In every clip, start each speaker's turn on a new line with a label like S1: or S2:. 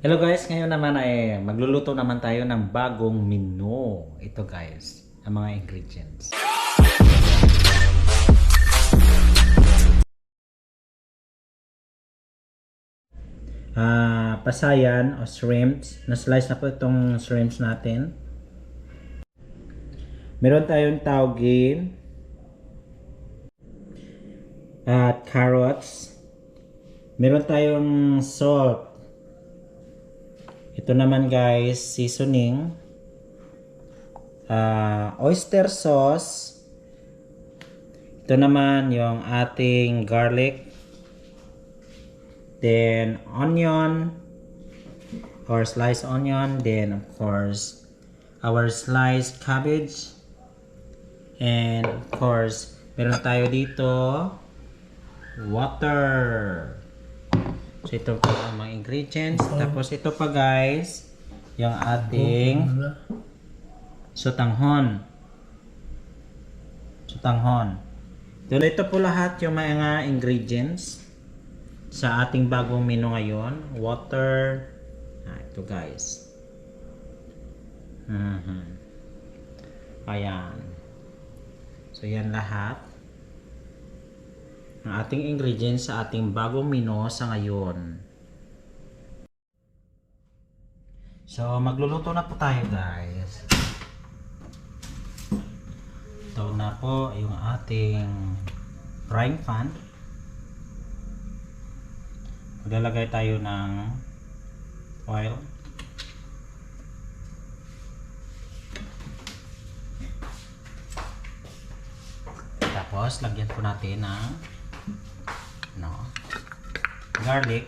S1: Hello guys, ngayon naman ay magluluto naman tayo ng bagong menu. Ito guys, ang mga ingredients. Pasayan o shrimps. Na-slice na po itong shrimps natin. Meron tayong tauge at carrots. Meron tayong salt. Ito naman guys, seasoning, oyster sauce. Ito naman yung ating garlic, then onion or sliced onion, then of course our sliced cabbage, and of course meron tayo dito water. So ito po ang mga ingredients. Tapos ito pa guys, yung ating sotanghon. Ito po lahat yung mga ingredients sa ating bagong menu ngayon. Water. Ito guys. Ayan. So yan lahat ang ating ingredients sa ating bagong menu sa ngayon. So magluluto na po tayo guys. Ito na po yung ating frying pan. Maglalagay tayo ng oil. Tapos lagyan po natin ng garlic,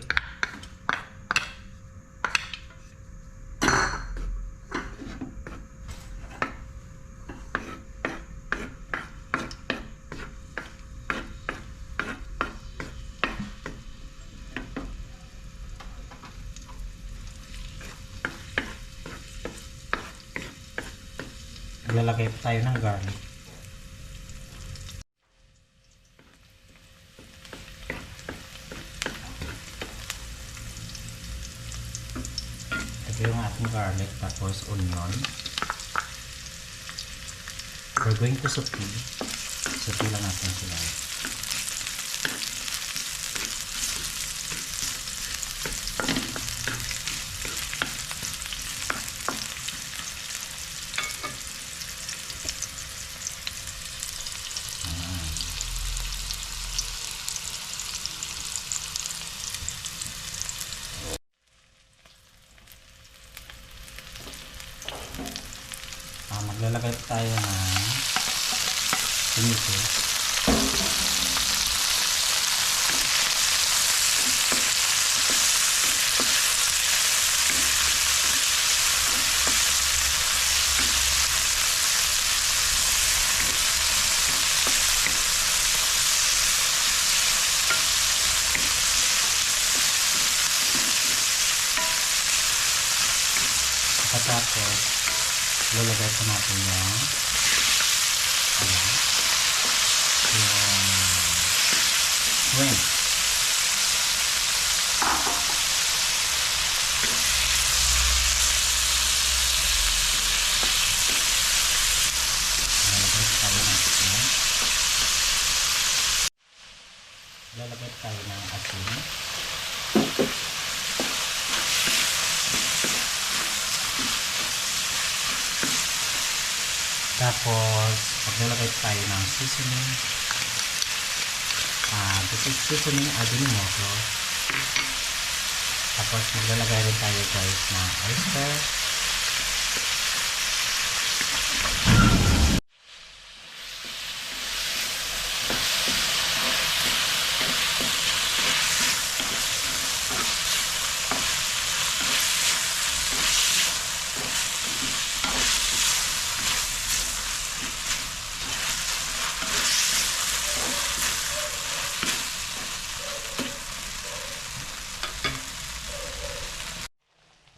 S1: maglalagay po tayo ng garlic. Yung ating garlic, tapos onion. We're going to saute lang natin sila. Maglalagay tayo ng tomatoes. Tapos lalagay po natin yung shrimp. Lalagay tayo ng asin. Tapos, maglalagay tayo ng seasoning. This is seasoning Ajinomoto. Tapos, maglalagay rin tayo guys ng oyster.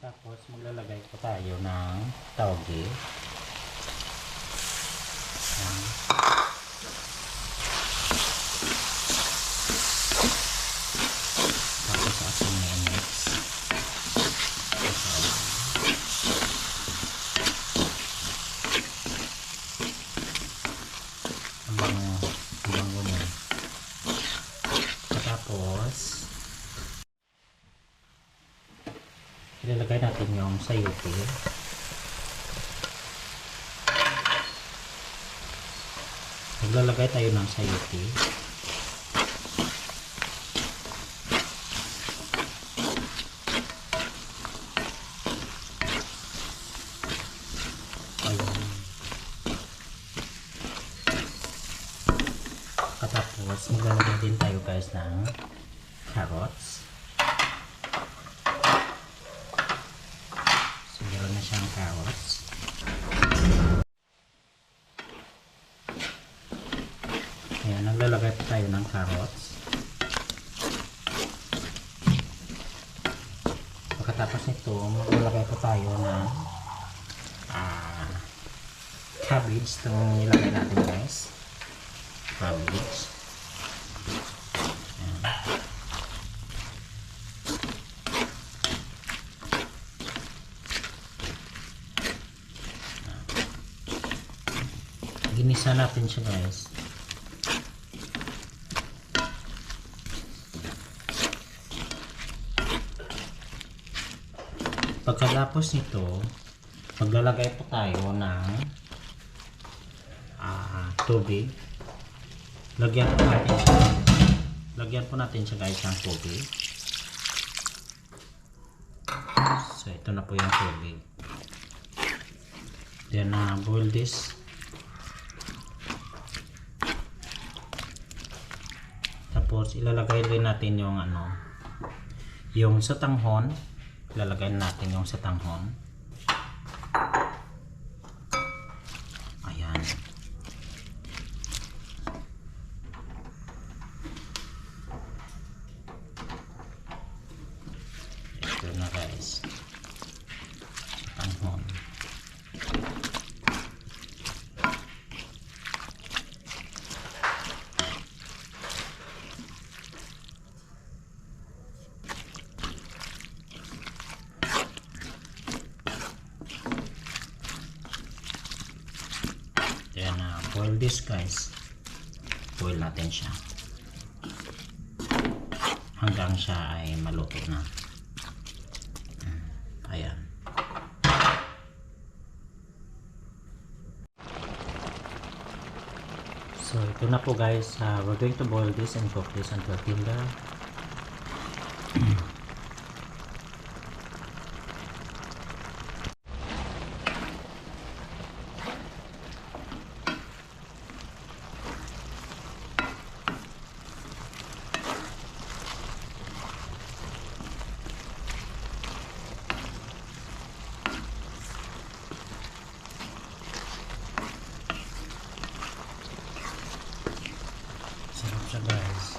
S1: Tapos maglalagay po tayo ng toge. Tapos ating mix. ilalagay natin yung sayote. Maglalagay tayo ng sayote. Ayan. Katapos maglalagay din tayo guys ng carrots. So meron na siyang carrots. Ayan, naglalagay pa tayo ng carrots. Pagkatapos nito, maglalagay pa tayo ng cabbage. Itong nilagay natin guys. Cabbage. Ayan. Ginisa natin siya guys. Pagkatapos nito, maglalagay po tayo ng tubig. Lagyan po natin siya guys ng tubig. So ito na po yung tubig. Then boil this. Tapos ilalagay din natin yung yung sotanghon. Ilalagay natin yung sotanghon. Ayan. Ito na guys. Sotanghon. Then boil this guys. Boil natin siya hanggang siya ay maluto na. Ayan. So ito na po guys. We're going to boil this and cook this until tender. Sarap siya guys.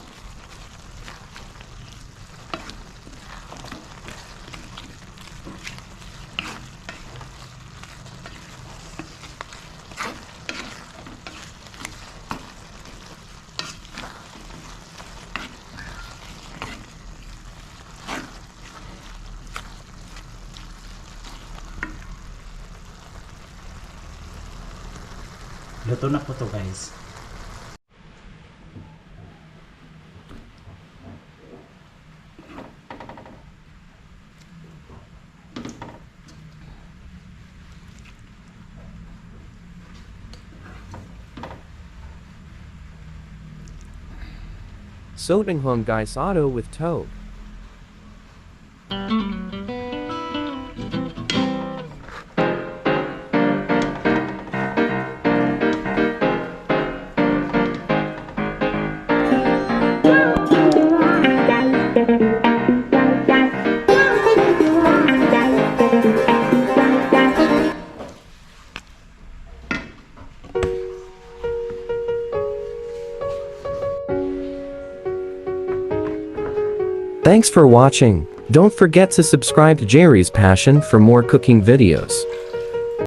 S1: Luto na po to guys.
S2: Sotanghon Guisado with Togue. Thanks for watching. Don't forget to subscribe to Jerry's Passion for more cooking videos.